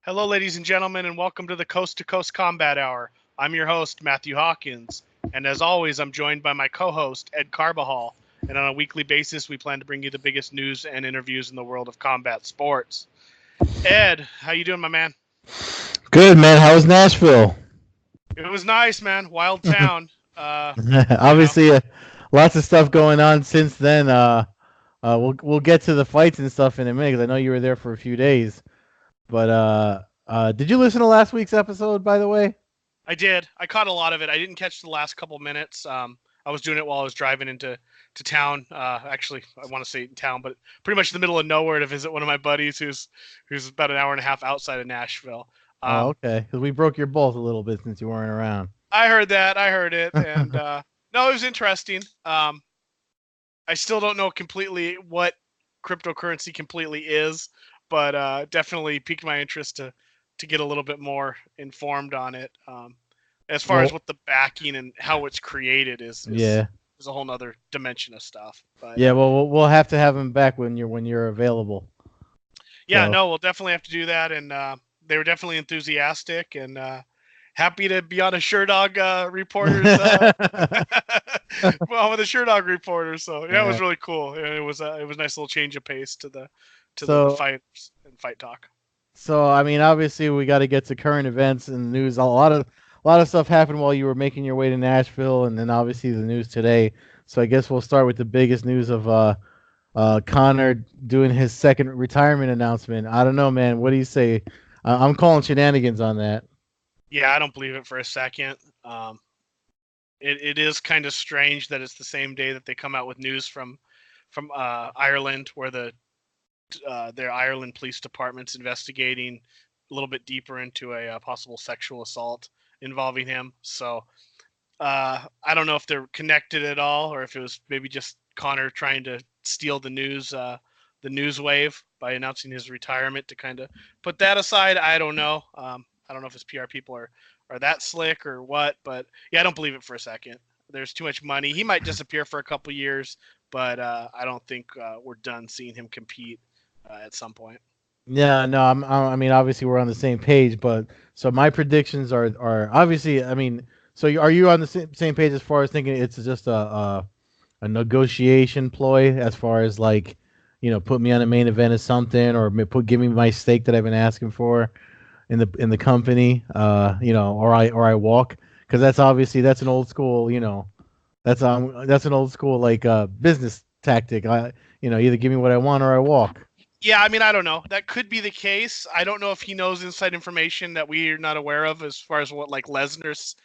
Hello, ladies and gentlemen, and welcome to the Coast-to-Coast Combat Hour. I'm your host, Matthew Hawkins, and as always, I'm joined by my co-host, Ed Carbajal, and on a weekly basis, we plan to bring you the biggest news and interviews in the world of combat sports. Ed, how you doing, my man? Good, man. How was Nashville? It was nice, man. Wild town. Obviously, lots of stuff going on since then. We'll get to the fights and stuff in a minute 'cause I know you were there for a few days. But did you listen to last week's episode, by the way? I did. I caught a lot of it. I didn't catch the last couple minutes. I was doing it while I was driving into town. Actually, I want to say in town, but pretty much in the middle of nowhere to visit one of my buddies who's about an hour and a half outside of Nashville. Oh, okay. Because we broke your balls a little bit since you weren't around. I heard that. I heard it, and no, it was interesting. I still don't know completely what cryptocurrency completely is, but definitely piqued my interest to get a little bit more informed on it. As far as what the backing and how it's created is a whole nother dimension of stuff. But yeah, well, we'll have to have him back when you're available. Yeah, so. No, we'll definitely have to do that, and they were definitely enthusiastic and happy to be on a Sherdog reporter's well, with a Sherdog reporter. So yeah, it was really cool. It was a nice little change of pace to the fights and fight talk. So I mean, obviously we got to get to current events and news. A lot of stuff happened while you were making your way to Nashville, and then obviously the news today. So I guess we'll start with the biggest news of Conor doing his second retirement announcement. I don't know, man. What do you say? I'm calling shenanigans on that. Yeah, I don't believe it for a second. It is kind of strange that it's the same day that they come out with news from Ireland, where their Ireland police department's investigating a little bit deeper into a possible sexual assault involving him. So I don't know if they're connected at all, or if it was maybe just Conor trying to steal the news wave by announcing his retirement to kind of put that aside. I don't know. I don't know if his PR people are that slick or what, but yeah, I don't believe it for a second. There's too much money. He might disappear for a couple years, but I don't think we're done seeing him compete at some point. Yeah, no, I mean, obviously we're on the same page, but so my predictions are obviously, I mean, so are you on the same page as far as thinking it's just a negotiation ploy as far as like, put me on a main event or something, or give me my stake that I've been asking for in the company, or I walk, because that's an old school, that's an old school like business tactic. Either give me what I want or I walk. Yeah, I mean, I don't know. That could be the case. I don't know if he knows inside information that we're not aware of as far as what like Lesnar's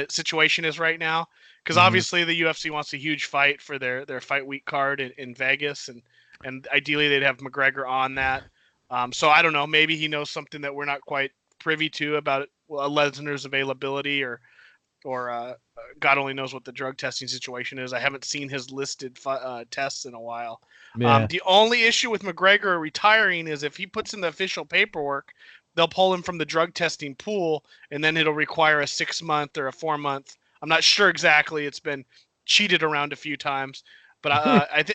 situation is right now. Because obviously the UFC wants a huge fight for their fight week card in Vegas, and ideally they'd have McGregor on that. So I don't know. Maybe he knows something that we're not quite privy to about Lesnar's availability, or God only knows what the drug testing situation is. I haven't seen his listed tests in a while. Yeah. The only issue with McGregor retiring is if he puts in the official paperwork, they'll pull him from the drug testing pool, and then it'll require a 6-month or a 4-month. I'm not sure exactly. It's been cheated around a few times, but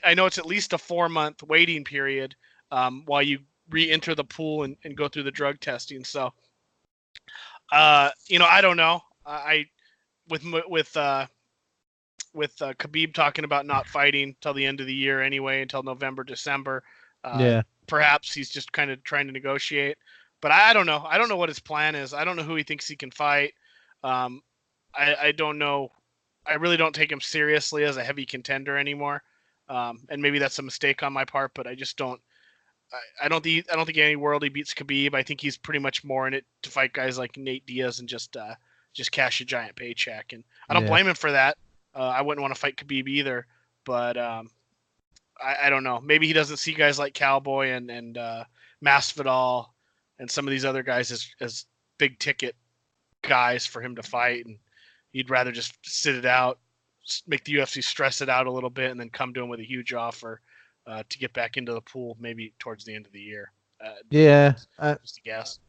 I know it's at least a 4-month waiting period while you re-enter the pool and go through the drug testing. So, I don't know. With Khabib talking about not fighting till the end of the year anyway, until November, December. Perhaps he's just kind of trying to negotiate. But I don't know. I don't know what his plan is. I don't know who he thinks he can fight. I don't know. I really don't take him seriously as a heavy contender anymore. And maybe that's a mistake on my part, but I just don't. I don't think any world he beats Khabib. I think he's pretty much more in it to fight guys like Nate Diaz and just cash a giant paycheck. And I don't blame him for that. I wouldn't want to fight Khabib either, but I don't know. Maybe he doesn't see guys like Cowboy and Masvidal and some of these other guys as big ticket guys for him to fight, and he'd rather just sit it out, make the UFC stress it out a little bit, and then come to him with a huge offer to get back into the pool maybe towards the end of the year. Just a guess.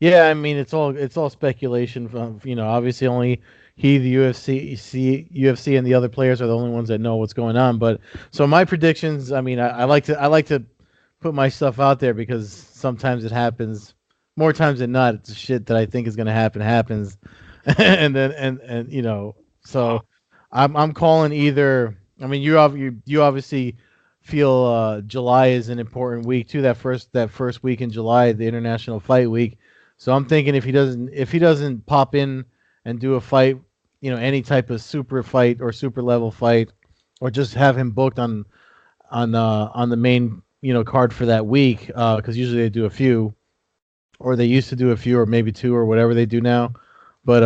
Yeah, I mean it's all speculation. From obviously only he, the UFC, and the other players are the only ones that know what's going on. But so my predictions. I mean, I like to put my stuff out there because sometimes it happens more times than not, it's shit that I think is gonna happen happens, and then and you know, Uh-huh. so I'm calling either. I mean, you obviously feel July is an important week too. That first week in July, the International Fight Week. So I'm thinking if he doesn't pop in and do a fight, any type of super fight or super level fight, or just have him booked on the main card for that week, because usually they do a few, or they used to do a few, or maybe two, or whatever they do now. But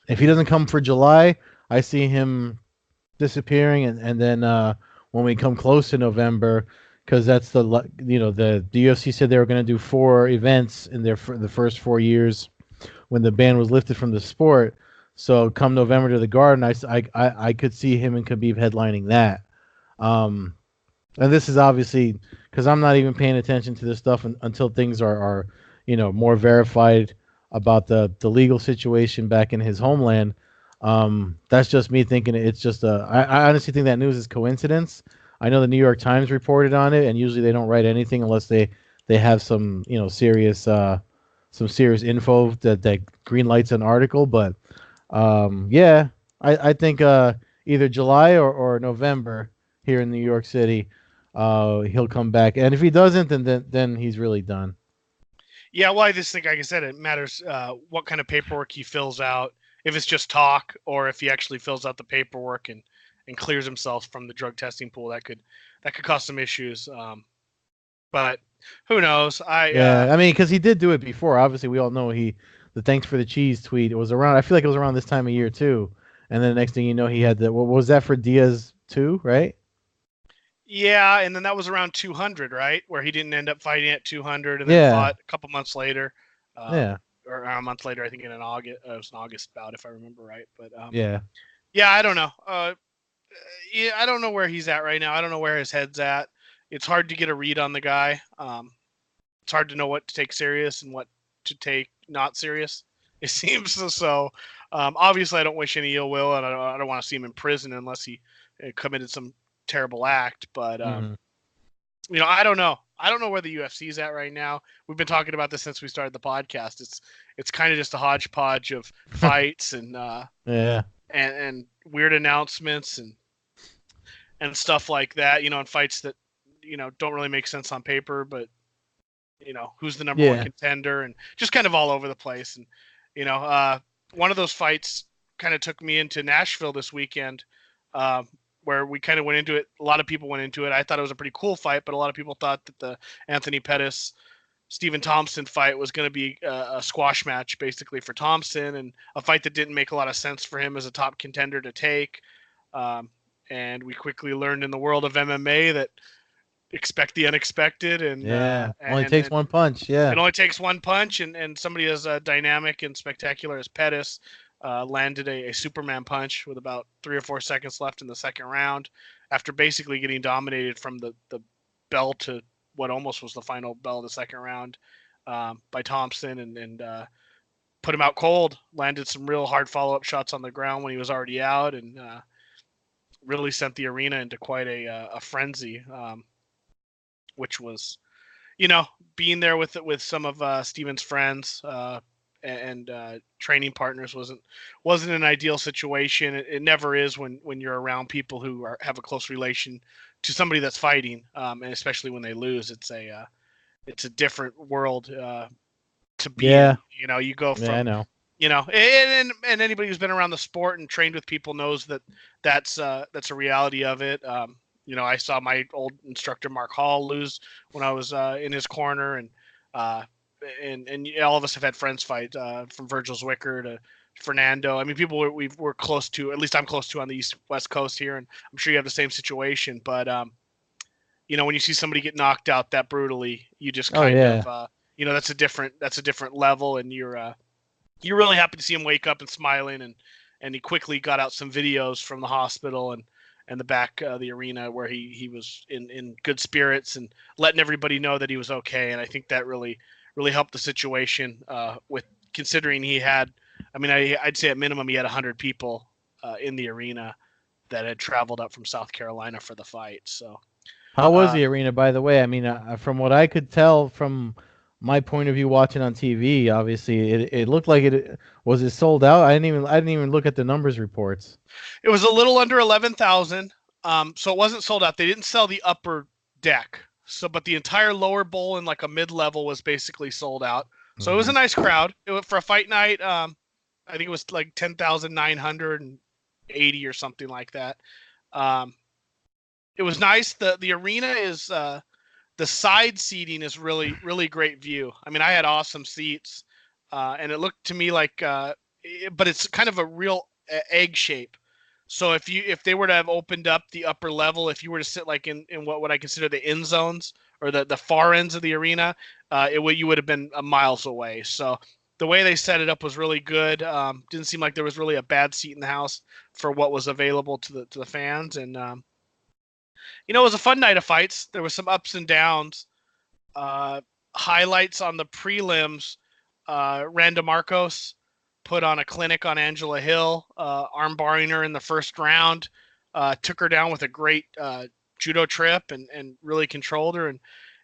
if he doesn't come for July, I see him disappearing, and then when we come close to November, because that's the UFC said they were going to do 4 events in the first 4 years when the ban was lifted from the sport. So come November to the Garden, I could see him and Khabib headlining that. Um, and this is obviously because I'm not even paying attention to this stuff until things are more verified about the legal situation back in his homeland. That's just me thinking it's just I honestly think that news is coincidence. I know the New York Times reported on it, and usually they don't write anything unless they have some serious info that green lights an article. But yeah, I think either July or November here in New York City, he'll come back. And if he doesn't, then he's really done. Yeah, well, I just think, like I said, it matters what kind of paperwork he fills out. If it's just talk, or if he actually fills out the paperwork and clears himself from the drug testing pool, that could cause some issues. But who knows? Yeah, I mean, because he did do it before. Obviously, we all know the thanks for the cheese tweet. It was around. I feel like it was around this time of year too. And then the next thing you know, he had what was that for Diaz too, right? yeah, and then that was around 200, right? Where he didn't end up fighting at 200, and then Yeah, fought a couple months later, yeah, or a month later, I think in an August. It was an August bout, if I remember right. But yeah, yeah, I don't know. Yeah, I don't know where he's at right now. I don't know where his head's at. It's hard to get a read on the guy. It's hard to know what to take serious and what to take not serious. It seems so. Obviously, I don't wish any ill will, and I don't want to see him in prison unless he committed some terrible act. But hmm I don't know. I don't know where the UFC is at right now. We've been talking about this since we started the podcast. It's kind of just a hodgepodge of fights yeah, and weird announcements and stuff like that. And fights that don't really make sense on paper, but who's the number one yeah, contender, and just kind of all over the place. And one of those fights kind of took me into Nashville this weekend, where we kind of went into it. A lot of people went into it. I thought it was a pretty cool fight, but a lot of people thought that the Anthony Pettis Stephen Thompson fight was going to be a squash match basically for Thompson, and a fight that didn't make a lot of sense for him as a top contender to take. Um, and we quickly learned in the world of MMA that expect the unexpected, and yeah. Only and, takes and one punch. Yeah, it only takes one punch, and somebody as dynamic and spectacular as Pettis landed a Superman punch with about 3 or 4 seconds left in the second round, after basically getting dominated from the bell to what almost was the final bell of the second round by Thompson, and put him out cold. Landed some real hard follow-up shots on the ground when he was already out, and really sent the arena into quite a frenzy, which was being there with some of Steven's friends and training partners wasn't an ideal situation. It never is when you're around people who have a close relation to somebody that's fighting, and especially when they lose. It's a different world to be yeah, in. You go yeah. I from know. and anybody who's been around the sport and trained with people knows that that's a reality of it. I saw my old instructor Mark Hall lose when I was in his corner, uh, and all of us have had friends fight, from Virgil Zwicker to Fernando. I mean, people we're close to. At least I'm close to on the East West Coast here, and I'm sure you have the same situation. But when you see somebody get knocked out that brutally, you just Oh kind yeah, of that's a different level, and you're really happy to see him wake up and smiling, and he quickly got out some videos from the hospital and the back of the arena where he was in good spirits and letting everybody know that he was okay. And I think that really helped the situation, with considering he had, I mean, I'd say at minimum he had 100 people in the arena that had traveled up from South Carolina for the fight. So how was uh, the arena, by the way? I mean, from what I could tell from my point of view watching on TV, obviously it looked like it sold out. I didn't even look at the numbers reports. It was a little under 11,000. So it wasn't sold out. They didn't sell the upper deck. So, but the entire lower bowl and like a mid level was basically sold out. So it was a nice crowd. For a fight night. I think it was like 10,980 or something like that. It was nice. The arena is the side seating is really great view. I mean, I had awesome seats, and it looked to me like, but it's kind of a real egg shape. So if they were to have opened up the upper level, if you were to sit like in what would I consider the end zones or the far ends of the arena, you would have been miles away. So the way they set it up was really good. Didn't seem like there was really a bad seat in the house for what was available to the fans, and it was a fun night of fights. There was some ups and downs. Highlights on the prelims: Randa Marcos put on a clinic on Angela Hill, armbarring her in the first round, took her down with a great judo trip and really controlled her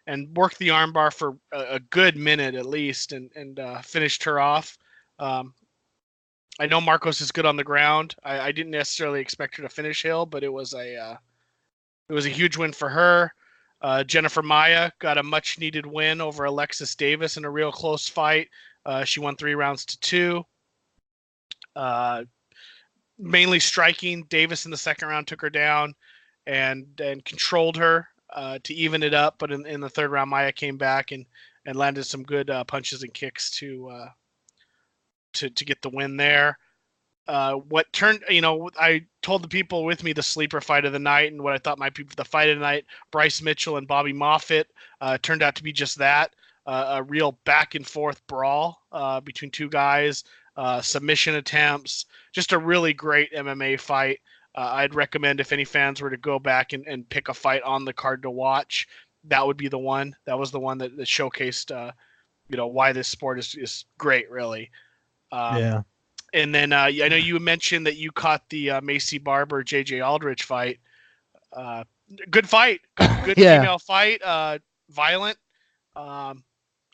and worked the armbar for a good minute at least and finished her off. I know Marcos is good on the ground. I didn't necessarily expect her to finish Hill, but it was a huge win for her. Jennifer Maia got a much needed win over Alexis Davis in a real close fight. She won 3 rounds to 2. Mainly striking. Davis in the second round took her down and controlled her to even it up. But in the third round, Maia came back and landed some good punches and kicks to get the win there. What turned, I told the people with me the sleeper fight of the night and what I thought might be the fight of the night. Bryce Mitchell and Bobby Moffitt turned out to be just that, a real back and forth brawl between two guys. Submission attempts, just a really great MMA fight. I'd recommend if any fans were to go back and pick a fight on the card to watch, that would be the one. That was the one that showcased, why this sport is great, really. Yeah. And then I know you mentioned that you caught the Macy Barber JJ Aldrich fight. Good fight, good Yeah. female fight. Violent.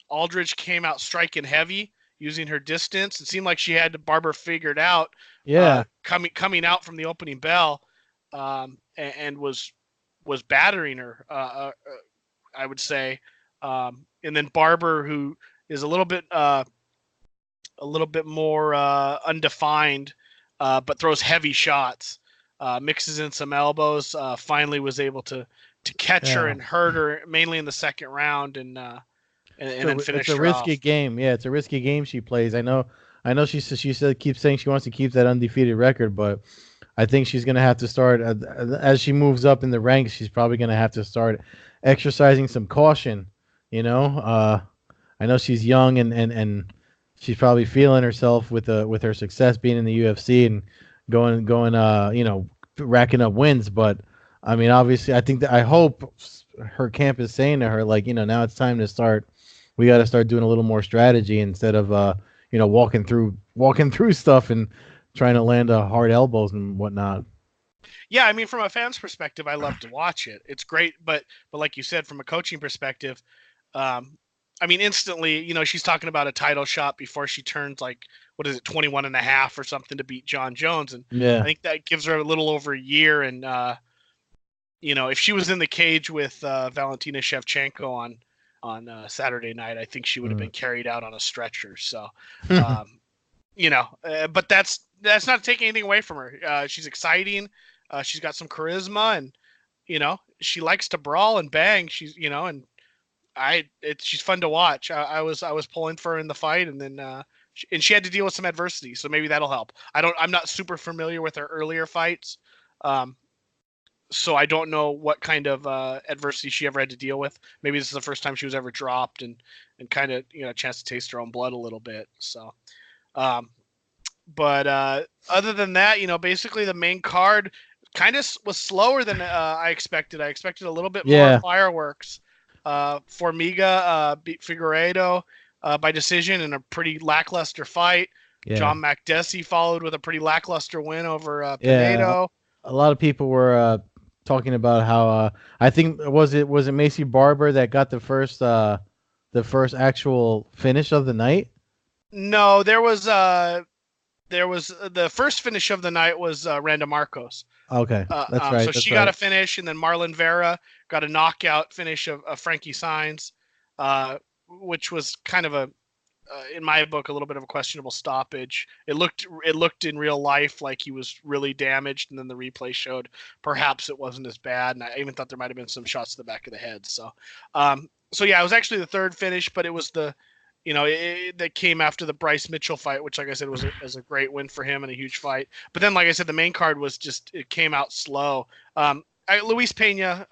Aldrich came out striking heavy, using her distance. It seemed like she had Barber figured out. Yeah. Coming out from the opening bell, and was battering her. I would say, and then Barber, who is a little bit more undefined, but throws heavy shots, mixes in some elbows. Finally, was able to catch her and hurt her mainly in the second round, and then finish her off. It's a risky game. Yeah, it's a risky game she plays. I know. She said keeps saying she wants to keep that undefeated record, but I think she's gonna have to start as she moves up in the ranks. She's probably gonna have to start exercising some caution. I know she's young and she's probably feeling herself with her success being in the UFC and going racking up wins. But I mean, obviously, I hope her camp is saying to her, like, now it's time to start. We got to start doing a little more strategy instead of walking through stuff and trying to land hard elbows and whatnot. Yeah, I mean, from a fan's perspective, I love to watch it. It's great, but like you said, from a coaching perspective, I mean, instantly, she's talking about a title shot before she turns 21 and a half or something to beat John Jones. And yeah. I think that gives her a little over a year. And, if she was in the cage with Valentina Shevchenko on Saturday night, I think she would have been carried out on a stretcher. So, but that's not taking anything away from her. She's exciting. She's got some charisma and, she likes to brawl and bang. She's, and she's fun to watch. I was pulling for her in the fight, and then she had to deal with some adversity, so maybe that'll help. I'm not super familiar with her earlier fights, so I don't know what kind of adversity she ever had to deal with. Maybe this is the first time she was ever dropped and kind of a chance to taste her own blood a little bit. So, but other than that, basically the main card kind of was slower than I expected. I expected a little bit more fireworks. Formiga beat Figueiredo by decision in a pretty lackluster fight. Yeah. John Makdessi followed with a pretty lackluster win over Pinedo. A lot of people were talking about how I think was it Macy Barber that got the first the first actual finish of the night? No, there was the first finish of the night was Randa Marcos. Okay, that's right. So That's she got a right. finish, and then Marlon Vera got a knockout finish of Frankie Saenz, which was kind of in my book, a little bit of a questionable stoppage. It looked in real life like he was really damaged, and then the replay showed perhaps it wasn't as bad. And I even thought there might have been some shots to the back of the head. So yeah, it was actually the third finish, but it was that came after the Bryce Mitchell fight, which, like I said, was a great win for him and a huge fight. But then, like I said, the main card was it came out slow. Luis Pena,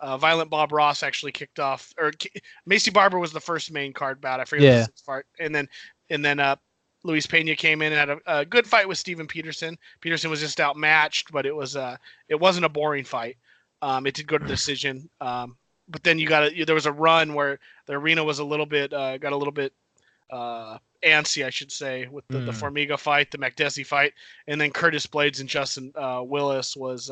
Violent Bob Ross actually kicked off, or Macy Barber was the first main card bout. I forget the sixth part, and then Luis Pena came in and had a good fight with Steven Peterson. Peterson was just outmatched, but it wasn't a boring fight. It did go to decision. But then there was a run where the arena was got a little bit antsy, I should say, with the Formiga fight, the Makdessi fight, and then Curtis Blades and Justin Willis was.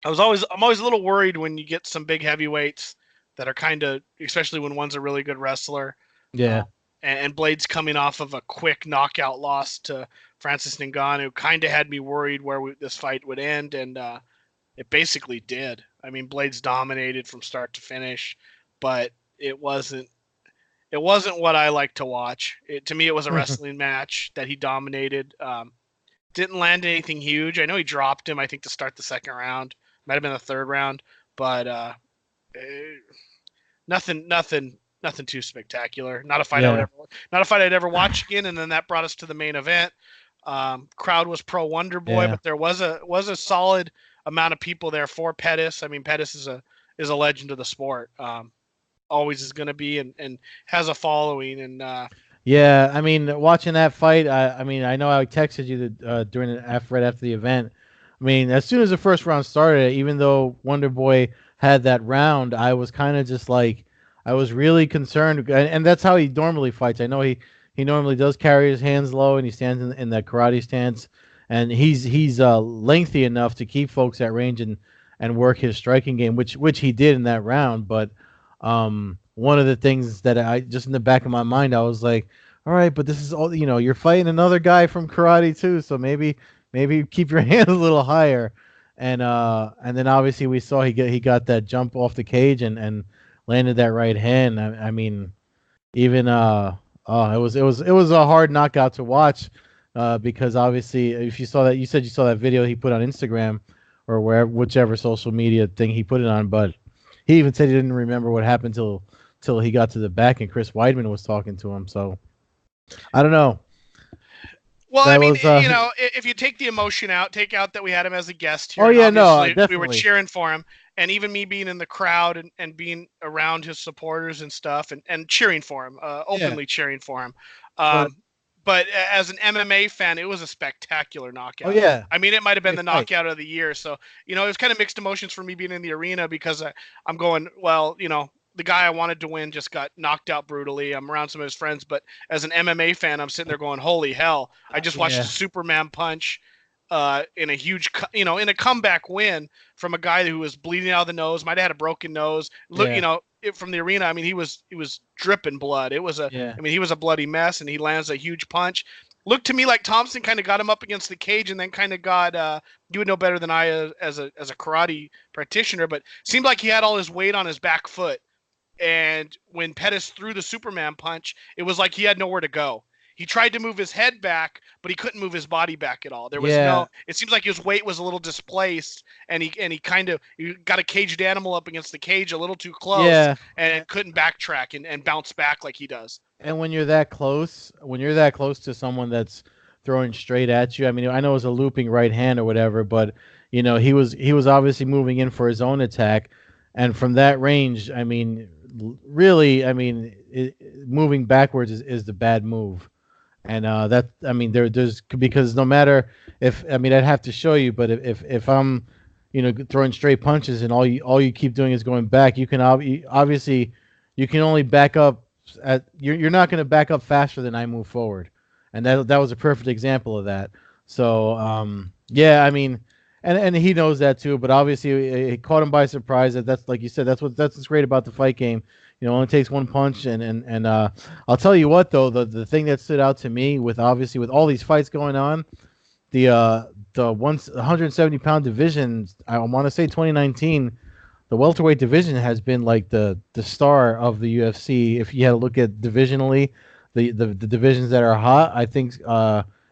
I'm always a little worried when you get some big heavyweights that are kind of, especially when one's a really good wrestler. Yeah. And Blades coming off of a quick knockout loss to Francis Ngannou kind of had me worried where this fight would end, and it basically did. I mean, Blades dominated from start to finish, but it wasn't what I like to watch. To me, it was a wrestling match that he dominated. Didn't land anything huge. I know he dropped him, I think, to start the second round. Might have been the third round, but nothing too spectacular. Not a fight I'd ever watch again. And then that brought us to the main event. Crowd was pro Wonder Boy, but there was a solid amount of people there for Pettis. I mean, Pettis is a legend of the sport. Always is going to be, and has a following. And yeah, I mean, watching that fight, I mean, I know I texted you right after the event. I mean, as soon as the first round started, even though Wonder Boy had that round, I was kind of just like, I was really concerned, and that's how he normally fights. I know he normally does carry his hands low, and he stands in that karate stance, and he's lengthy enough to keep folks at range and work his striking game, which he did in that round. But one of the things that I just in the back of my mind, I was like, all right, but this is all, you're fighting another guy from karate too, so maybe keep your hands a little higher. And then obviously we saw he got that jump off the cage and landed that right hand. I mean, even it was a hard knockout to watch, because obviously if you saw that, you said you saw that video he put on Instagram or whichever social media thing he put it on, but he even said he didn't remember what happened till he got to the back and Chris Weidman was talking to him. So I don't know. Well, I mean, if you take the emotion out, take out that we had him as a guest here. Oh yeah, no, we were cheering for him, and even me being in the crowd and being around his supporters and stuff, and cheering for him, openly cheering for him. But as an MMA fan, it was a spectacular knockout. Oh yeah. I mean, it might have been the knockout of the year. So it was kind of mixed emotions for me being in the arena, because I'm going, well, the guy I wanted to win just got knocked out brutally. I'm around some of his friends, but as an MMA fan, I'm sitting there going, holy hell. I just watched a Superman punch in a huge, in a comeback win from a guy who was bleeding out of the nose, might have had a broken nose. Look, from the arena, I mean, he was dripping blood. It was I mean, he was a bloody mess, and he lands a huge punch. Looked to me like Thompson kind of got him up against the cage, and then kind of got you would know better than I as a karate practitioner, but seemed like he had all his weight on his back foot. And when Pettis threw the Superman punch, it was like he had nowhere to go. He tried to move his head back, but he couldn't move his body back at all. There was it seems like his weight was a little displaced, and he got a caged animal up against the cage a little too close, and couldn't backtrack and bounce back like he does. And when you're that close to someone that's throwing straight at you, I mean, I know it was a looping right hand or whatever, but he was obviously moving in for his own attack, and from that range, I mean, really, I mean, moving backwards is the bad move. And there's because no matter if, I mean, I'd have to show you, but if I'm, throwing straight punches and all you keep doing is going back, you can obviously you can only back up you're not going to back up faster than I move forward, and that was a perfect example of that. So I mean, and he knows that too, but obviously it caught him by surprise. That's like you said, that's what's great about the fight game. only takes one punch, and I'll tell you what though, the thing that stood out to me with obviously with all these fights going on, the 170-pound division, I want to say 2019, the welterweight division has been like the star of the UFC. If you had to look at divisionally, the divisions that are hot, I think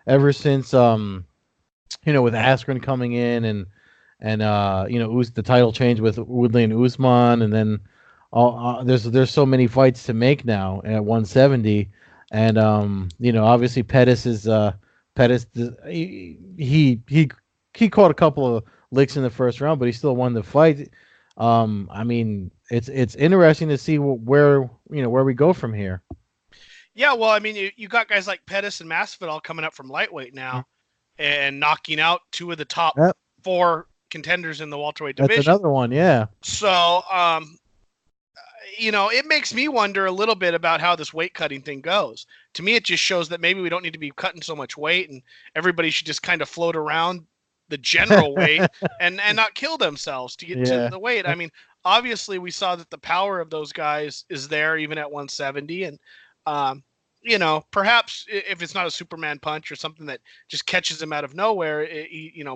ever since with Askren coming in and the title change with Woodley and Usman, and then there's so many fights to make now at 170, and obviously Pettis he caught a couple of licks in the first round, but he still won the fight. I mean, it's interesting to see where we go from here. Yeah, well, I mean, you got guys like Pettis and Masvidal coming up from lightweight now, and knocking out two of the top 4 contenders in the welterweight division. That's another one, yeah. So, it makes me wonder a little bit about how this weight cutting thing goes. To me, it just shows that maybe we don't need to be cutting so much weight, and everybody should just kind of float around the general weight and not kill themselves to get to the weight. I mean, obviously we saw that the power of those guys is there even at 170, and perhaps if it's not a Superman punch or something that just catches him out of nowhere,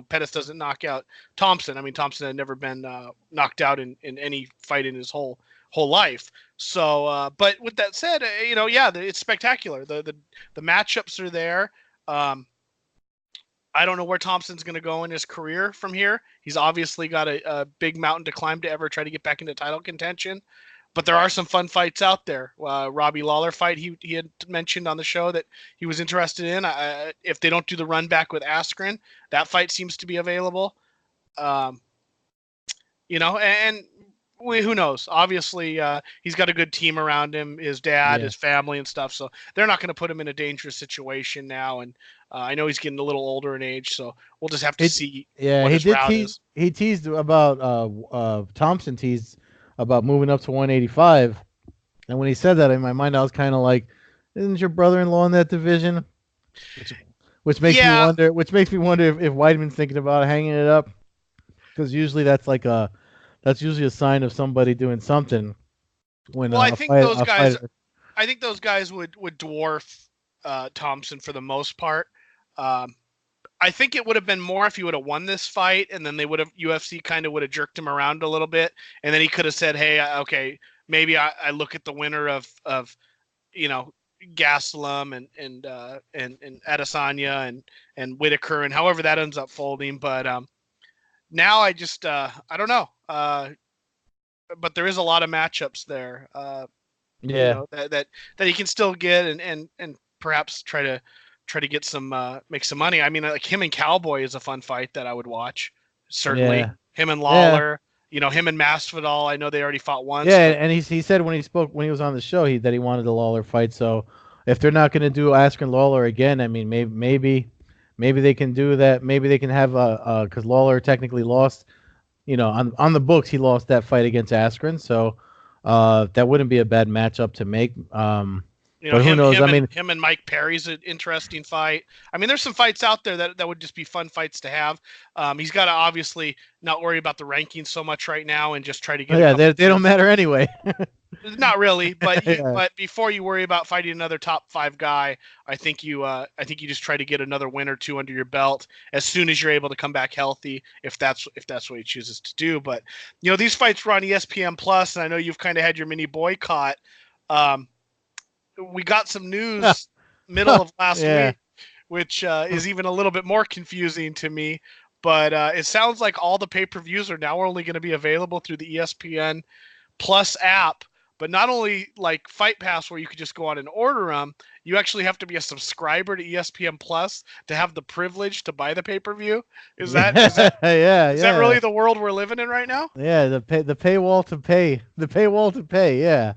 Pettis doesn't knock out Thompson. I mean, Thompson had never been knocked out in any fight in his whole life. So, but with that said, it's spectacular. The matchups are there. I don't know where Thompson's going to go in his career from here. He's obviously got a big mountain to climb to ever try to get back into title contention. But there are some fun fights out there. Robbie Lawler fight he had mentioned on the show that he was interested in. If they don't do the run back with Askren, that fight seems to be available. And who knows? Obviously, he's got a good team around him, his dad, his family, and stuff. So they're not going to put him in a dangerous situation now. And I know he's getting a little older in age, so we'll just have to see. Yeah, what his route is. He teased about Thompson teased about moving up to 185, and when he said that, in my mind, I was kind of like, "Isn't your brother-in-law in that division?" Which makes me wonder. Which makes me wonder if Weidman's thinking about hanging it up, because usually that's usually a sign of somebody doing something. I think those guys would dwarf Thompson for the most part. I think it would have been more if he would have won this fight, and then UFC kind of would have jerked him around a little bit, and then he could have said, "Hey, okay, maybe I look at the winner of Gastelum and Adesanya and Whitaker, and however that ends up folding." But now I just I don't know. But there is a lot of matchups there. That he can still get and perhaps try to get some make some money. I mean, like him and Cowboy is a fun fight that I would watch. Certainly, him and Lawler. Him and Masvidal. I know they already fought once. Yeah, and he said when he was on the show that he wanted the Lawler fight. So if they're not going to do Askren Lawler again, I mean, maybe they can do that. Maybe they can have because Lawler technically lost. On the books he lost that fight against Askren, so that wouldn't be a bad matchup to make. But who knows? Him and Mike Perry's an interesting fight. I mean, there's some fights out there that would just be fun fights to have. He's got to obviously not worry about the rankings so much right now and just try to get. They don't matter anyway. Not really, but but before you worry about fighting another top 5 guy, I think you just try to get another win or 2 under your belt as soon as you're able to come back healthy, if that's what he chooses to do. But these fights were on ESPN Plus, and I know you've kind of had your mini boycott. We got some news middle of last week, which is even a little bit more confusing to me. But it sounds like all the pay-per-views are now only going to be available through the ESPN Plus app. But not only like Fight Pass, where you could just go on and order them, you actually have to be a subscriber to ESPN Plus to have the privilege to buy the pay-per-view. Is that really the world we're living in right now? Yeah, the paywall to pay. The paywall to pay, yeah.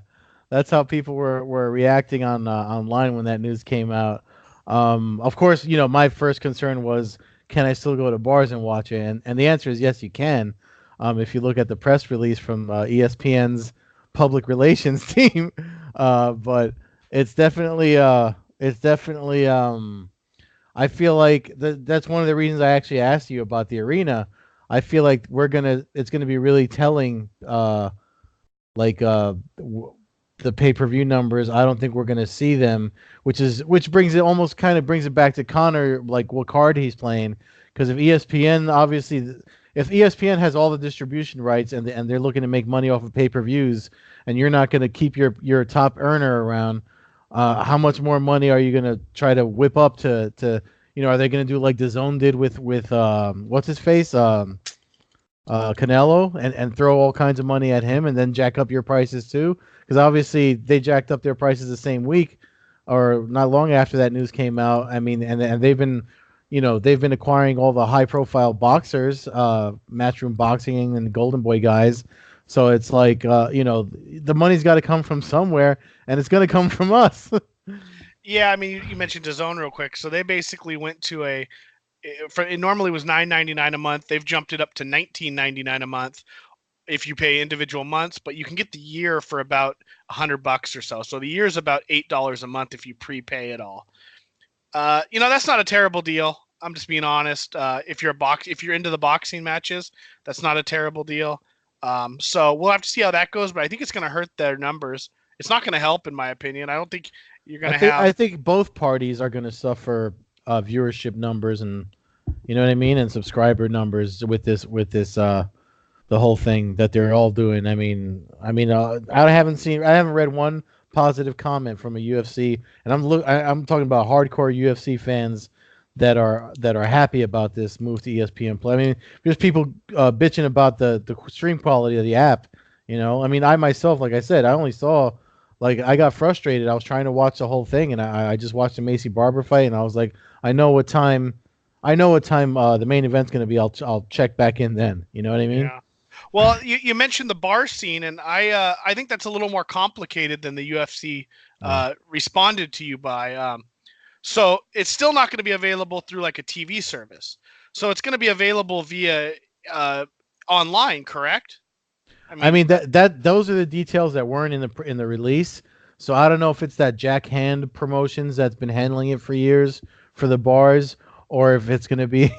That's how people were reacting online when that news came out. Of course, my first concern was, can I still go to bars and watch it? And the answer is yes, you can. If you look at the press release from ESPN's public relations team, but it's definitely I feel like that's one of the reasons I actually asked you about the arena. I feel like it's gonna be really telling the pay-per-view numbers, I don't think we're going to see them, which brings it almost kind of brings it back to Connor, like what card he's playing. Because if ESPN, obviously, if ESPN has all the distribution rights and they're looking to make money off of pay-per-views, and you're not going to keep your top earner around, how much more money are you going to try to whip up to are they going to do like DAZN did with what's his face Canelo and throw all kinds of money at him and then jack up your prices too? Because obviously they jacked up their prices the same week or not long after that news came out. I mean, and they've been, they've been acquiring all the high profile boxers, Matchroom Boxing and the Golden Boy guys. So it's like, the money's got to come from somewhere, and it's going to come from us. Yeah, I mean, you mentioned DAZN real quick. So they basically went to it normally was $9.99 a month. They've jumped it up to $19.99 a month if you pay individual months, but you can get the year for about $100 or so. So the year is about $8 a month if you prepay it all. That's not a terrible deal. I'm just being honest. If you're into the boxing matches, that's not a terrible deal. So we'll have to see how that goes, but I think it's going to hurt their numbers. It's not going to help, in my opinion. I don't think you're going to have. I think both parties are going to suffer viewership numbers and you know what I mean, and subscriber numbers with this the whole thing that they're all doing. I haven't read one positive comment from a UFC, and I'm talking about hardcore UFC fans that are happy about this move to ESPN Play. I mean, there's people bitching about the stream quality of the app. I myself, like I said, I only saw. Like, I got frustrated. I was trying to watch the whole thing, and I just watched the Macy Barber fight, and I was like, I know what time the main event's going to be. I'll check back in then. You know what I mean? Yeah. Well, you mentioned the bar scene, and I think that's a little more complicated than the UFC responded to you by. So it's still not going to be available through like a TV service. So it's going to be available via online, correct? I mean that those are the details that weren't in the release. So I don't know if it's that Jack Hand Promotions that's been handling it for years for the bars, or if it's gonna be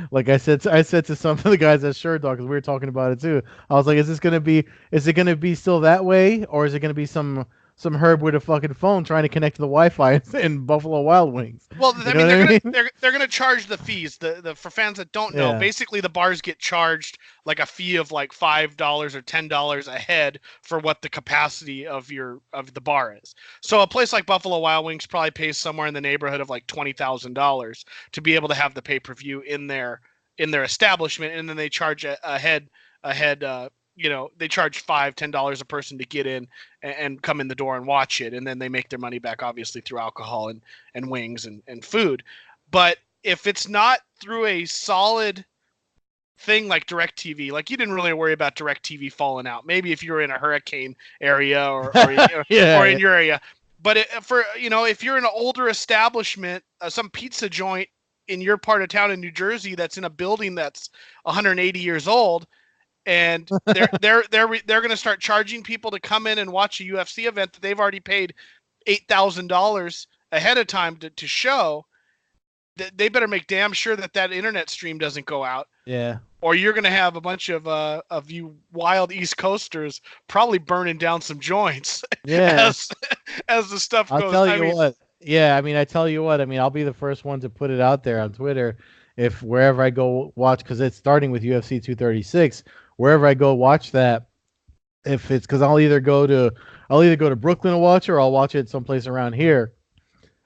like I said to some of the guys at Sherdog, because we were talking about it too. I was like, is it gonna be still that way, or is it gonna be some herb with a fucking phone trying to connect to the Wi-Fi in Buffalo Wild Wings? Well, they're gonna charge the fees. The for fans that don't know, basically the bars get charged like a fee of like $5 or $10 a head for what the capacity of the bar is. So a place like Buffalo Wild Wings probably pays somewhere in the neighborhood of like $20,000 to be able to have the pay-per-view in their establishment, and then they charge a head. They charge $5-10 a person to get in and come in the door and watch it, and then they make their money back obviously through alcohol and wings and food. But if it's not through a solid thing like DirecTV, like you didn't really worry about DirecTV falling out. Maybe if you were in a hurricane area or in your area. But if you're in an older establishment, some pizza joint in your part of town in New Jersey that's in a building that's 180 years old, and they're going to start charging people to come in and watch a UFC event that they've already paid $8,000 ahead of time to show. They better make damn sure that internet stream doesn't go out. Yeah. Or you're going to have a bunch of you wild East Coasters probably burning down some joints. Yeah. as the stuff goes. I'll tell you what. Yeah, I tell you what. I'll be the first one to put it out there on Twitter. If wherever I go watch, because it's starting with UFC 236, wherever I go watch that, if it's because I'll either go to Brooklyn to watch it, or I'll watch it someplace around here,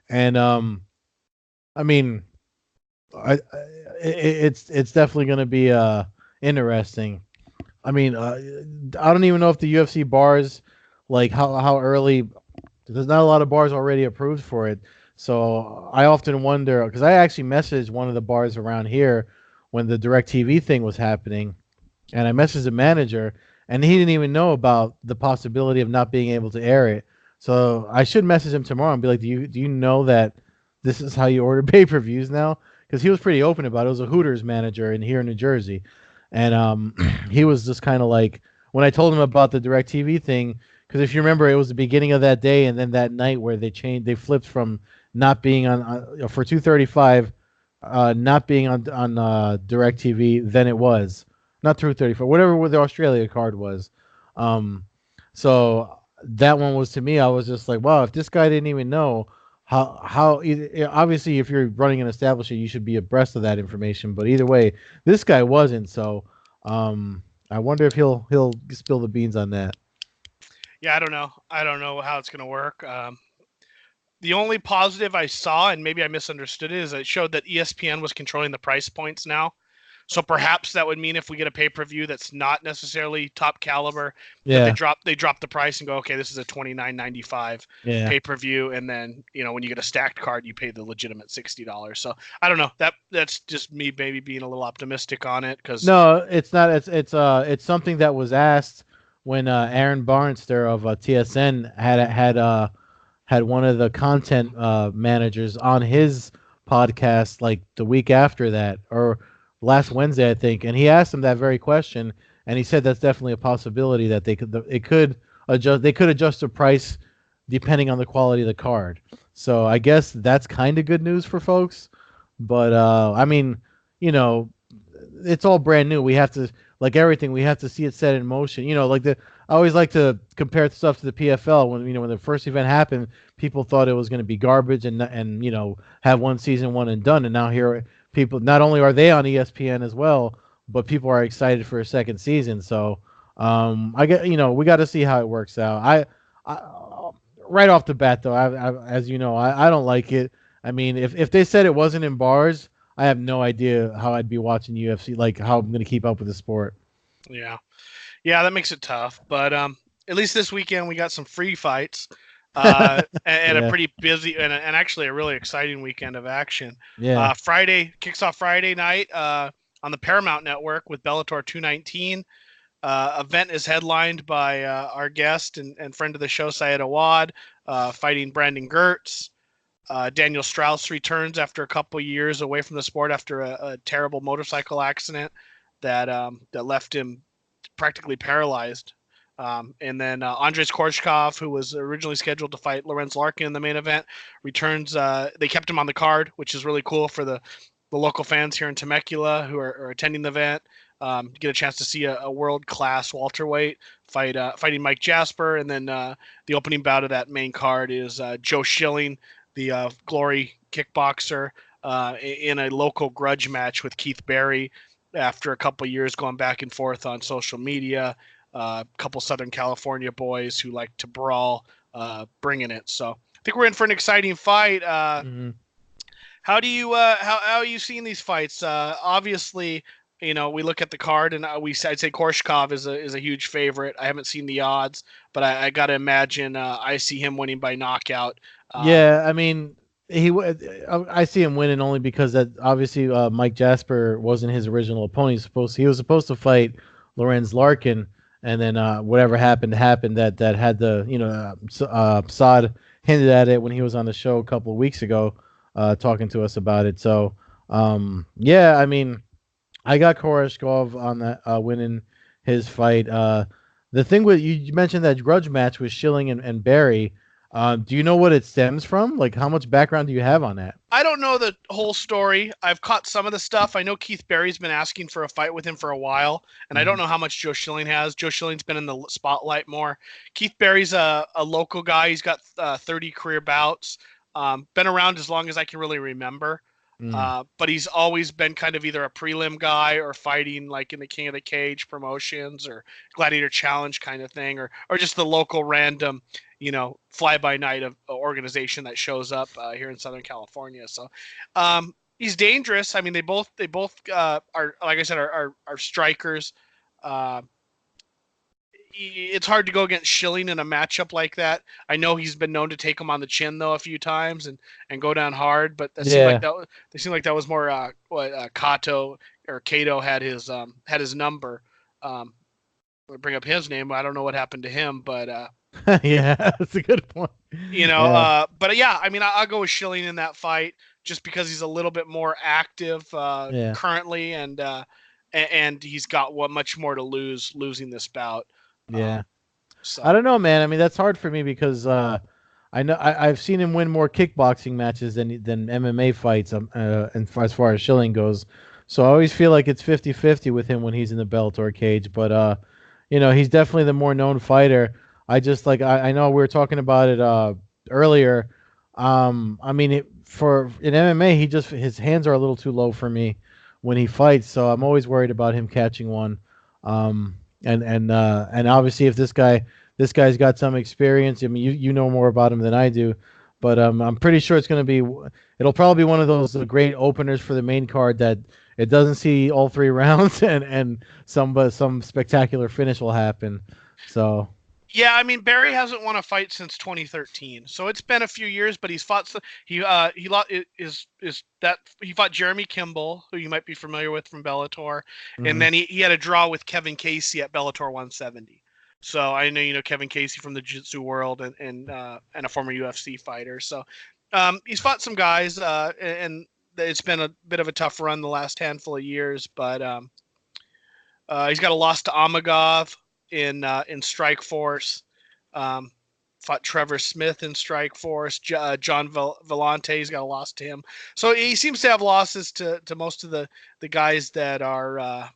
and it's definitely going to be interesting. I don't even know if the UFC bars, like how early. There's not a lot of bars already approved for it. So I often wonder, because I actually messaged one of the bars around here when the DirecTV thing was happening, and I messaged the manager, and he didn't even know about the possibility of not being able to air it. So I should message him tomorrow and be like, do you know that this is how you order pay-per-views now? Because he was pretty open about it. It was a Hooters manager here in New Jersey, and he was just kind of like, when I told him about the DirecTV thing, because if you remember, it was the beginning of that day, and then that night where they flipped from not being on for 235, not being on DirecTV, then it was not 235, whatever the Australia card was. So that one was, to me, I was just like, wow, if this guy didn't even know obviously if you're running an establishment, you should be abreast of that information. But either way, this guy wasn't. So I wonder if he'll spill the beans on that. Yeah, I don't know. I don't know how it's going to work. The only positive I saw, and maybe I misunderstood it, is it showed that ESPN was controlling the price points now. So perhaps that would mean if we get a pay-per-view that's not necessarily top caliber, that they drop the price and go, okay, this is a $29.95 pay-per-view, and then when you get a stacked card, you pay the legitimate $60. So I don't know. That's just me maybe being a little optimistic on it, because no, it's not. It's something that was asked when Aaron Barnster of TSN had one of the content managers on his podcast like the week after that, or last Wednesday, I think, and he asked him that very question, and he said that's definitely a possibility that they could adjust the price depending on the quality of the card. So I guess that's kind of good news for folks. But I mean, it's all brand new. We have to, like everything, we have to see it set in motion. I always like to compare stuff to the PFL. When the first event happened, people thought it was going to be garbage and have one season, one and done. And now here, people, not only are they on ESPN as well, but people are excited for a second season. So we got to see how it works out. I right off the bat though, as you know, I don't like it. I mean, if they said it wasn't in bars, I have no idea how I'd be watching UFC, like how I'm going to keep up with the sport. Yeah, that makes it tough. But at least this weekend we got some free fights. And a pretty busy and actually a really exciting weekend of action. Yeah. Friday kicks off Friday night on the Paramount Network with Bellator 219. Event is headlined by our guest and friend of the show, Syed Awad, fighting Brandon Gertz. Daniel Strauss returns after a couple years away from the sport after a terrible motorcycle accident that left him practically paralyzed. And then Andres Korshkov, who was originally scheduled to fight Lorenz Larkin in the main event, returns. They kept him on the card, which is really cool for the local fans here in Temecula who are attending the event. Get a chance to see a world-class welterweight fighting Mike Jasper. And then the opening bout of that main card is Joe Schilling, the Glory kickboxer, in a local grudge match with Keith Berry after a couple years going back and forth on social media. A couple Southern California boys who like to brawl, bringing it. So I think we're in for an exciting fight. How do you how are you seeing these fights? Obviously, we look at the card and I'd say Korshkov is a huge favorite. I haven't seen the odds, but I got to imagine I see him winning by knockout. I mean, I see him winning only because that obviously Mike Jasper wasn't his original opponent. He was supposed to fight Lorenz Larkin. And then whatever happened. That had the Saad hinted at it when he was on the show a couple of weeks ago, talking to us about it. So I mean, I got Koreshkov on that winning his fight. The thing with you mentioned that grudge match with Schilling and Barry. Do you know what it stems from? Like, how much background do you have on that? I don't know the whole story. I've caught some of the stuff. I know Keith Berry's been asking for a fight with him for a while, and I don't know how much Joe Schilling has. Joe Schilling's been in the spotlight more. Keith Berry's a local guy. He's got 30 career bouts. Been around as long as I can really remember. But he's always been kind of either a prelim guy or fighting like in the King of the Cage promotions or Gladiator Challenge kind of thing, or just the local random, fly by night of organization that shows up here in Southern California. So he's dangerous. I mean, they both are, like I said, are strikers. It's hard to go against Schilling in a matchup like that. I know he's been known to take him on the chin though a few times and go down hard, but that seemed like that was more what Kato had his number. Bring up his name. I don't know what happened to him, but yeah, that's a good point. But yeah, I mean, I'll go with Schilling in that fight just because he's a little bit more active currently, and he's got much more to losing this bout. Yeah. So. I don't know, man. I mean, that's hard for me because I know I've seen him win more kickboxing matches than MMA fights and as far as Schilling goes. So I always feel like it's 50-50 with him when he's in the Bellator cage. But, he's definitely the more known fighter. I just like I know we were talking about it earlier. I mean, for in MMA, his hands are a little too low for me when he fights, so I'm always worried about him catching one. And obviously, if this guy's got some experience. I mean, you know more about him than I do, but I'm pretty sure it'll probably be one of those great openers for the main card that it doesn't see all three rounds, and some spectacular finish will happen. So. Yeah, I mean Barry hasn't won a fight since 2013, so it's been a few years. But he's fought he fought Jeremy Kimball, who you might be familiar with from Bellator, and Mhm. then he had a draw with Kevin Casey at Bellator 170. So I know you know Kevin Casey from the Jiu-Jitsu world and a former UFC fighter. So he's fought some guys, and it's been a bit of a tough run the last handful of years. But he's got a loss to Amagov in Strike Force. Fought Trevor Smith in Strike Force. John Volante's got a loss to him. So he seems to have losses to most of the guys that are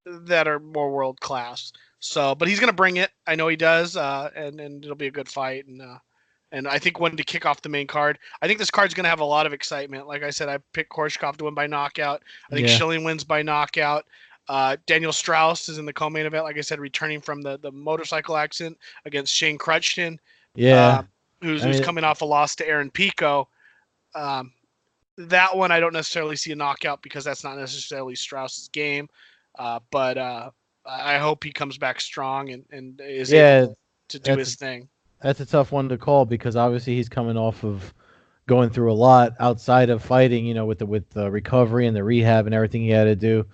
more world class. So, but he's gonna bring it. I know he does, and it'll be a good fight. And I think when to kick off the main card, I think this card's gonna have a lot of excitement. Like I said, I picked Korshkov to win by knockout. I think Yeah. Schilling wins by knockout. Daniel Strauss is in the co-main event, like I said, returning from the motorcycle accident against Shane Crutchton, Yeah. I who's mean, coming off a loss to Aaron Pico. Um, that one I don't necessarily see a knockout because that's not necessarily Strauss's game. But I hope he comes back strong and is able yeah, to do that's his thing. that's a tough one to call because obviously he's coming off of going through a lot outside of fighting, with the recovery and the rehab and everything he had to do.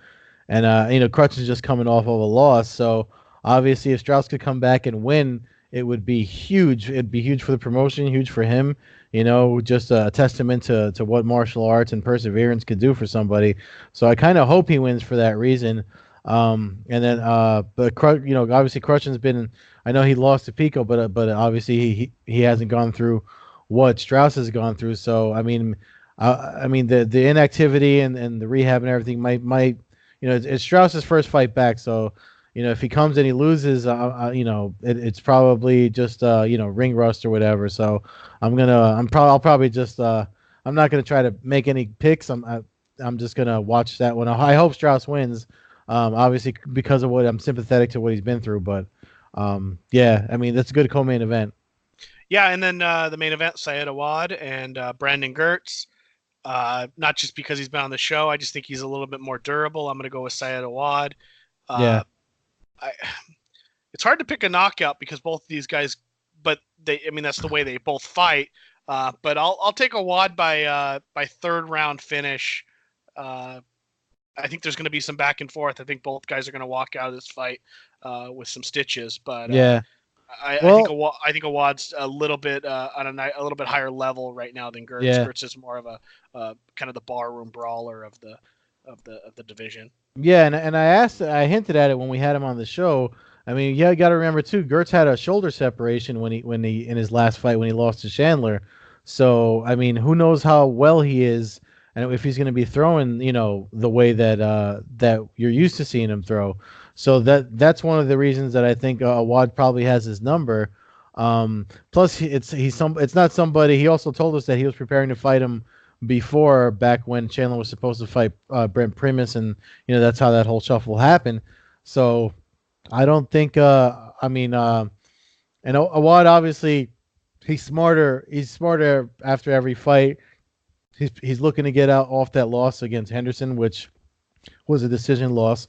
And Crutch is just coming off of a loss, so obviously if Strauss could come back and win, it would be huge. It'd be huge for the promotion, huge for him. Just a testament to what martial arts and perseverance could do for somebody. So I kind of hope he wins for that reason. And then, but obviously Crutch's been. I know he lost to Pico, but obviously he hasn't gone through what Strauss has gone through. So I mean the inactivity and the rehab and everything might it's Strauss's first fight back, so if he comes and he loses, it's probably just ring rust or whatever. So I'll probably just I'm not gonna try to make any picks. I'm just gonna watch that one. I hope Strauss wins, obviously because of what I'm sympathetic to what he's been through. But yeah, I mean that's a good co-main event. Yeah, and then the main event, Syed Awad and Brandon Gertz. Not just because he's been on the show. I just think he's a little bit more durable. I'm going to go with Syed Awad. Yeah, I, it's hard to pick a knockout because both of these guys, but I mean, that's the way they both fight. But I'll take Awad by third round finish. I think there's going to be some back and forth. I think both guys are going to walk out of this fight with some stitches. But yeah. I think Awad's a little bit on a little bit higher level right now than Gertz. Yeah. Gertz is more of a kind of the barroom brawler of the division. Yeah, and I hinted at it when we had him on the show. I mean, yeah, you got to remember too. Gertz had a shoulder separation when he in his last fight when he lost to Chandler. So I mean, who knows how well he is, and if he's going to be throwing, the way that you're used to seeing him throw. So that's one of the reasons that I think Awad probably has his number. Plus, it's not somebody. He also told us that he was preparing to fight him before, back when Chandler was supposed to fight Brent Primus, and that's how that whole shuffle happened. So I don't think. And Awad obviously he's smarter. He's smarter after every fight. He's looking to get out off that loss against Henderson, which was a decision loss.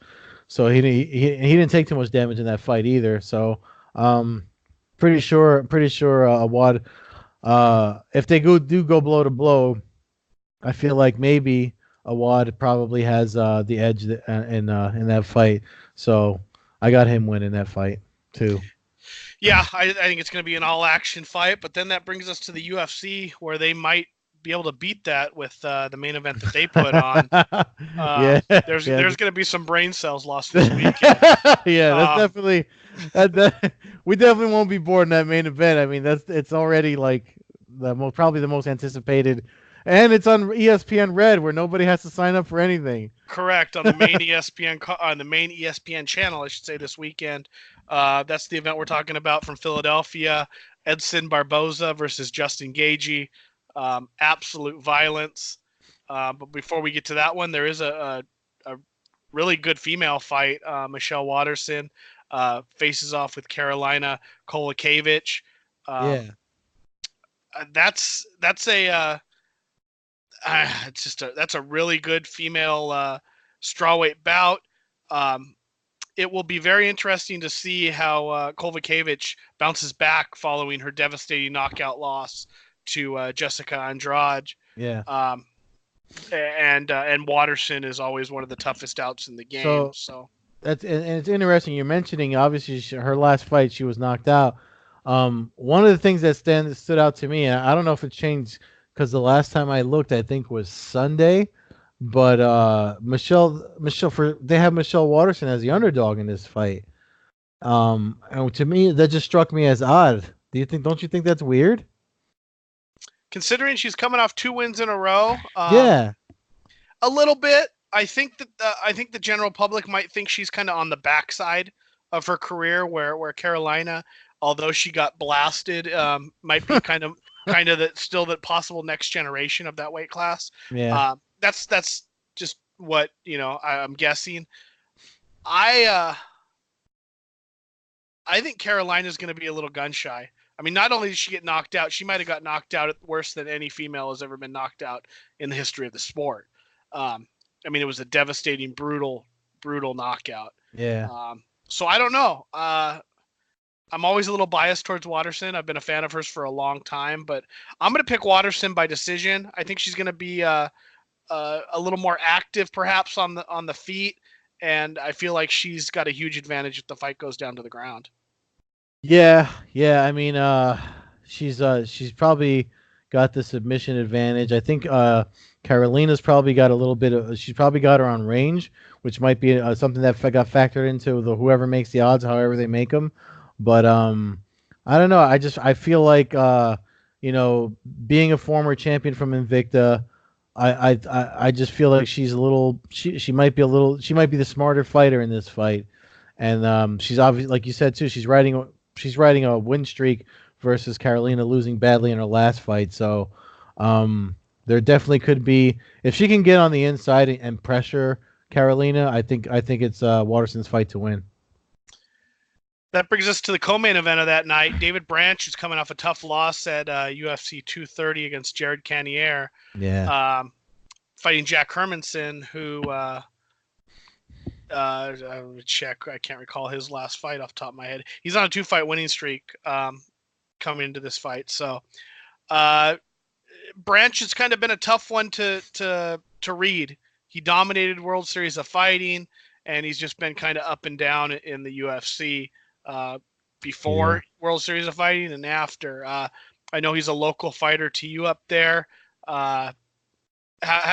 So he didn't take too much damage in that fight either. So pretty sure Awad, if they do go blow to blow, I feel like maybe Awad probably has the edge in that fight. So I got him winning that fight too. Yeah, I think it's going to be an all-action fight, but then that brings us to the UFC, where they might be able to beat that with the main event that they put on. Yeah, there's yeah. going to be some brain cells lost this weekend. Yeah, that's definitely we definitely won't be bored in that main event. I mean, it's already like probably the most anticipated, and it's on ESPN Red where nobody has to sign up for anything. Correct, on the main ESPN channel, I should say, this weekend. That's the event we're talking about from Philadelphia. Edson Barboza versus Justin Gaethje. Absolute violence. But before we get to that one, there is a really good female fight. Michelle Waterson faces off with Carolina Kowalkiewicz. Yeah. That's a that's a really good female strawweight bout. It will be very interesting to see how Kowalkiewicz bounces back following her devastating knockout loss to Jessica Andrade. Yeah. And Waterson is always one of the toughest outs in the game. So that's and it's interesting. You're mentioning obviously her last fight she was knocked out. One of the things that stood out to me, and I don't know if it changed because the last time I looked, I think was Sunday, but they have Michelle Waterson as the underdog in this fight. And to me, that just struck me as odd. Don't you think that's weird? Considering she's coming off 2 wins in a row, yeah, a little bit. I think the general public might think she's kind of on the backside of her career, where Carolina, although she got blasted, might be kind of the possible next generation of that weight class. Yeah, that's just what I'm guessing. I think Carolina's going to be a little gun shy. I mean, not only did she get knocked out, she might have got knocked out worse than any female has ever been knocked out in the history of the sport. I mean, it was a devastating, brutal knockout. Yeah. So I don't know. I'm always a little biased towards Waterson. I've been a fan of hers for a long time, but I'm going to pick Waterson by decision. I think she's going to be a little more active, perhaps on the feet, and I feel like she's got a huge advantage if the fight goes down to the ground. Yeah. I mean, she's probably got the submission advantage. I think Carolina's probably got a little bit of. She's probably got her on range, which might be something that got factored into whoever makes the odds, however they make them. But I don't know. I feel like being a former champion from Invicta, I just feel like she's a little. She might be the smarter fighter in this fight, and she's obviously, like you said too. She's riding a win streak versus Carolina losing badly in her last fight. So there definitely could be, if she can get on the inside and pressure Carolina, I think it's Waterson's fight to win. That brings us to the co-main event of that night. David Branch is coming off a tough loss at UFC 230 against Jared Cannonier. Yeah. Fighting Jack Hermanson, who check. I can't recall his last fight off the top of my head. He's on a 2-fight winning streak coming into this fight. So Branch has kind of been a tough one to read. He dominated World Series of Fighting, and he's just been kind of up and down in the UFC before World Series of Fighting and after. I know he's a local fighter to you up there. How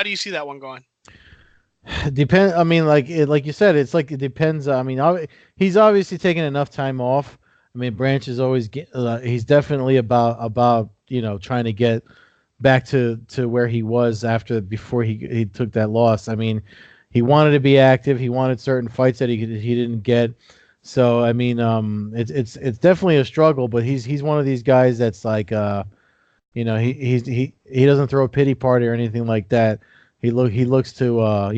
do you see that one going? Depend. I mean, like you said, it's like it depends. I mean, he's obviously taking enough time off. I mean, Branch is always he's definitely about trying to get back to where he was before he took that loss. I mean, he wanted to be active. He wanted certain fights that he didn't get. So I mean, it's definitely a struggle. But he's one of these guys that's like he doesn't throw a pity party or anything like that. He looks to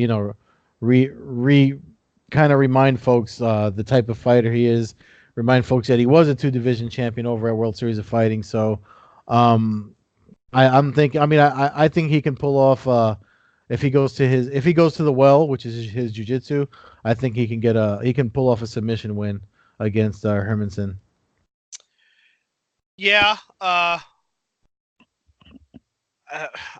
kind of remind folks the type of fighter he is. Remind folks that he was a 2-division champion over at World Series of Fighting. So I'm thinking. I mean, I think he can pull off if he goes to the well, which is his jiu-jitsu. I think he can pull off a submission win against Hermanson. Yeah.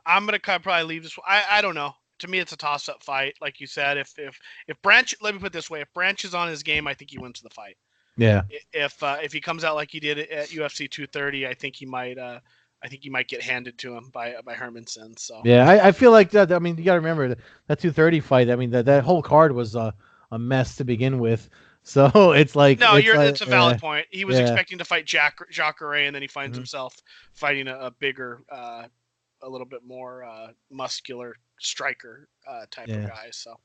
I'm gonna probably leave this. I don't know. To me, it's a toss-up fight, like you said. If Branch, let me put it this way: if Branch is on his game, I think he wins the fight. Yeah. If he comes out like he did at UFC 230, I think he might get handed to him by Hermanson. So yeah, I feel like that. I mean, you got to remember that 230 fight. I mean, that whole card was a mess to begin with. So it's like it's a valid point. He was expecting to fight Jacare, and then he finds himself fighting a bigger a little bit more muscular striker type of Yeah. guy. So,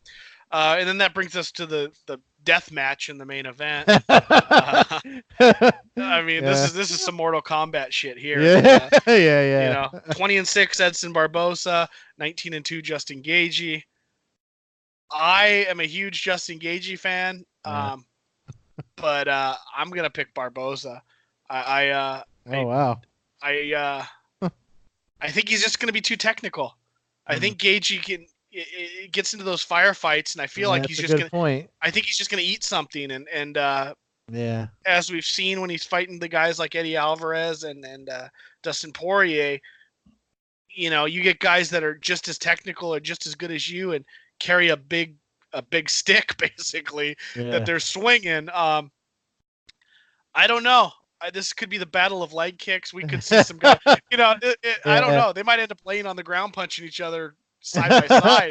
and then that brings us to the death match in the main event. I mean, Yeah. this is some Mortal Kombat shit here. Yeah. Yeah. 20-6 Edson Barbosa, 19-2 Justin Gaethje. I am a huge Justin Gaethje fan, Yeah. but I'm gonna pick Barbosa. I Oh wow. I think he's just gonna be too technical. I think Gaethje it gets into those firefights, and I feel like That's he's a just good gonna. point. I think he's just gonna eat something, and Yeah. as we've seen when he's fighting the guys like Eddie Alvarez and Dustin Poirier, you get guys that are just as technical or just as good as you and carry a big stick basically that Yeah. they're swinging. I don't know. This could be the battle of leg kicks. We could see some guys. I don't Yeah. know. They might end up laying on the ground punching each other side by side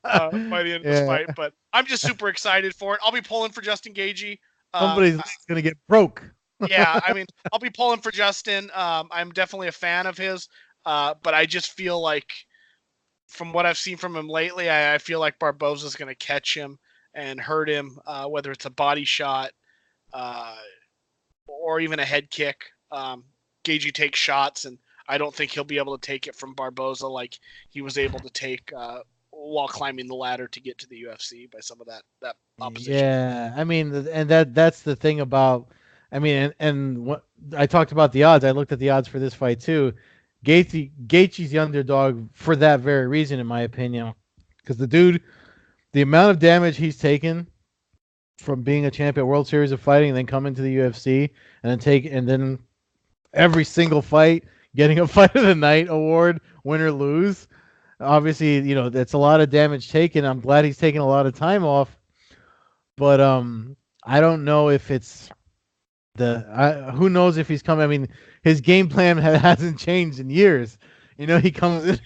by the end of this Yeah. fight. But I'm just super excited for it. I'll be pulling for Justin Gaethje. Somebody's leg's gonna get broke. Yeah, I mean, I'll be pulling for Justin. I'm definitely a fan of his, but I just feel like, from what I've seen from him lately, I feel like Barboza's going to catch him and hurt him, whether it's a body shot or even a head kick. Gaethje takes shots, and I don't think he'll be able to take it from Barboza like he was able to take while climbing the ladder to get to the UFC by some of that opposition. Yeah, I mean, and that's the thing about. I mean, and what I talked about the odds. I looked at the odds for this fight too. Gaethje's the underdog for that very reason, in my opinion, because the amount of damage he's taken from being a champ at World Series of Fighting and then coming to the UFC and then every single fight getting a Fight of the Night award, win or lose. Obviously, that's a lot of damage taken. I'm glad he's taking a lot of time off, but I don't know if it's who knows if he's coming. I mean, his game plan hasn't changed in years. He comes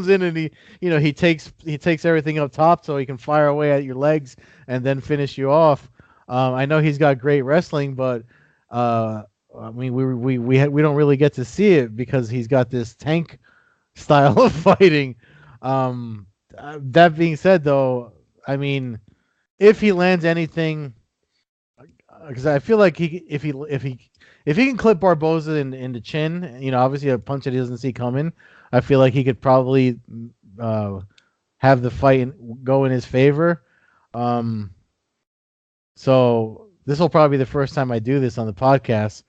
in and he takes everything up top so he can fire away at your legs and then finish you off. I know he's got great wrestling, but I mean, we don't really get to see it because he's got this tank style of fighting. That being said, though, I mean, if he lands anything, because I feel like if he can clip Barboza in the chin, obviously a punch that he doesn't see coming, I feel like he could probably have the fight go in his favor. So this will probably be the first time I do this on the podcast.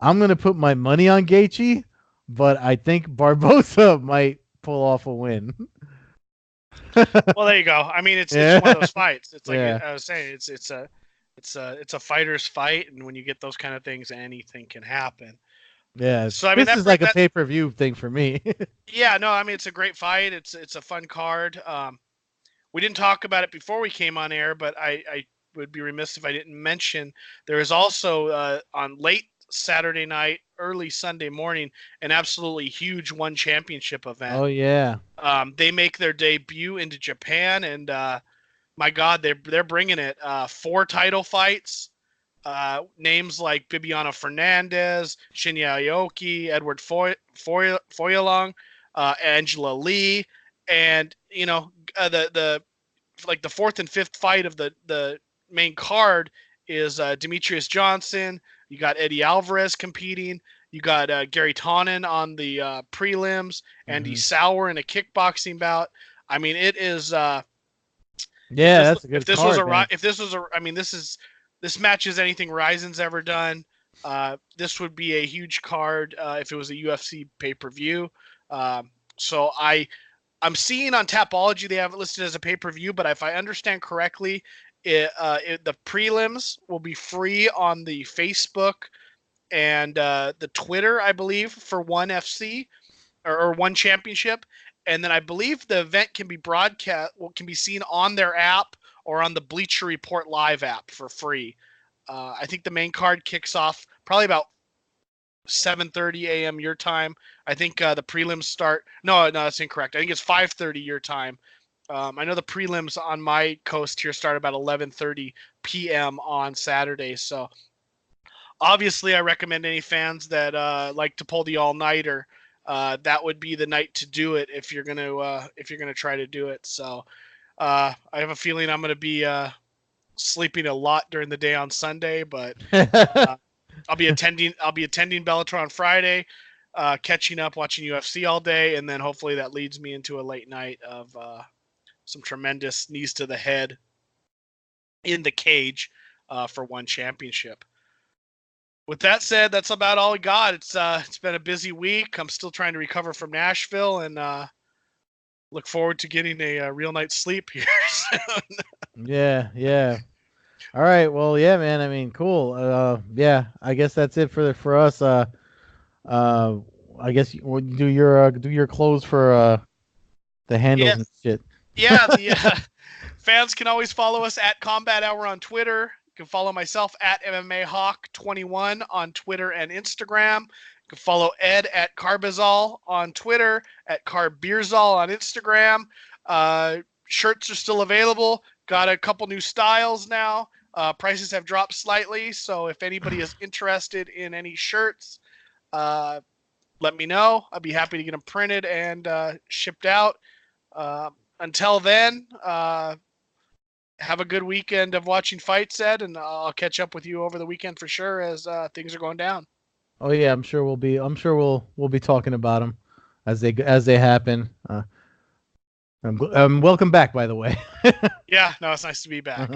I'm gonna put my money on Gaethje, but I think Barboza might pull off a win. Well, there you go. I mean, it's one of those fights. It's like Yeah. I was saying, it's a fighter's fight, and when you get those kind of things, anything can happen. Yeah. So I mean, this is like a pay-per-view thing for me. Yeah, no, I mean, it's a great fight. It's a fun card. We didn't talk about it before we came on air, but I would be remiss if I didn't mention there is also on late Saturday night, early Sunday morning, an absolutely huge one championship event. Oh yeah. They make their debut into Japan, and my God, they're bringing it. 4 title fights. Names like Bibiano Fernandez, Shinya Aoki, Edward Foyalong, Angela Lee, and the 4th and 5th fight of the main card is Demetrius Johnson. You got Eddie Alvarez competing. You got Gary Tonin on the prelims. Andy Sauer in a kickboxing bout. I mean, it is. That's a good card. This match is anything Ryzen's ever done. This would be a huge card if it was a UFC pay-per-view. So I'm seeing on Tapology they have it listed as a pay-per-view, but if I understand correctly, the prelims will be free on the Facebook and the Twitter, I believe, for One FC or One Championship, and then I believe the event can be can be seen on their app or on the Bleacher Report Live app for free. I think the main card kicks off probably about 7:30 a.m. your time. I think the prelims start. No, that's incorrect. I think it's 5:30 your time. I know the prelims on my coast here start about 11:30 p.m. on Saturday. So obviously, I recommend any fans that like to pull the all-nighter that would be the night to do it if you're gonna try to do it. So I have a feeling I'm gonna be sleeping a lot during the day on Sunday, but I'll be attending Bellator on Friday, catching up, watching UFC all day, and then hopefully that leads me into a late night of some tremendous knees to the head in the cage for one championship. With that said, that's about all we got. It's been a busy week. I'm still trying to recover from Nashville, and look forward to getting a real night's sleep here soon. Yeah. All right. Well, yeah, man. I mean, cool. Yeah. I guess that's it for us. I guess you do your close for the handles and shit. Yeah. The fans can always follow us at Combat Hour on Twitter. You can follow myself at MMA Hawk 21 on Twitter and Instagram. You can follow Ed at Carbazol on Twitter, at Carbeerzol on Instagram. Shirts are still available. Got a couple new styles now. Prices have dropped slightly, so if anybody is interested in any shirts, let me know. I'd be happy to get them printed and shipped out. Until then, have a good weekend of watching fights, Ed, and I'll catch up with you over the weekend for sure as things are going down. Oh yeah, I'm sure we'll be talking about them as they happen. Welcome back, by the way. Yeah, no, it's nice to be back.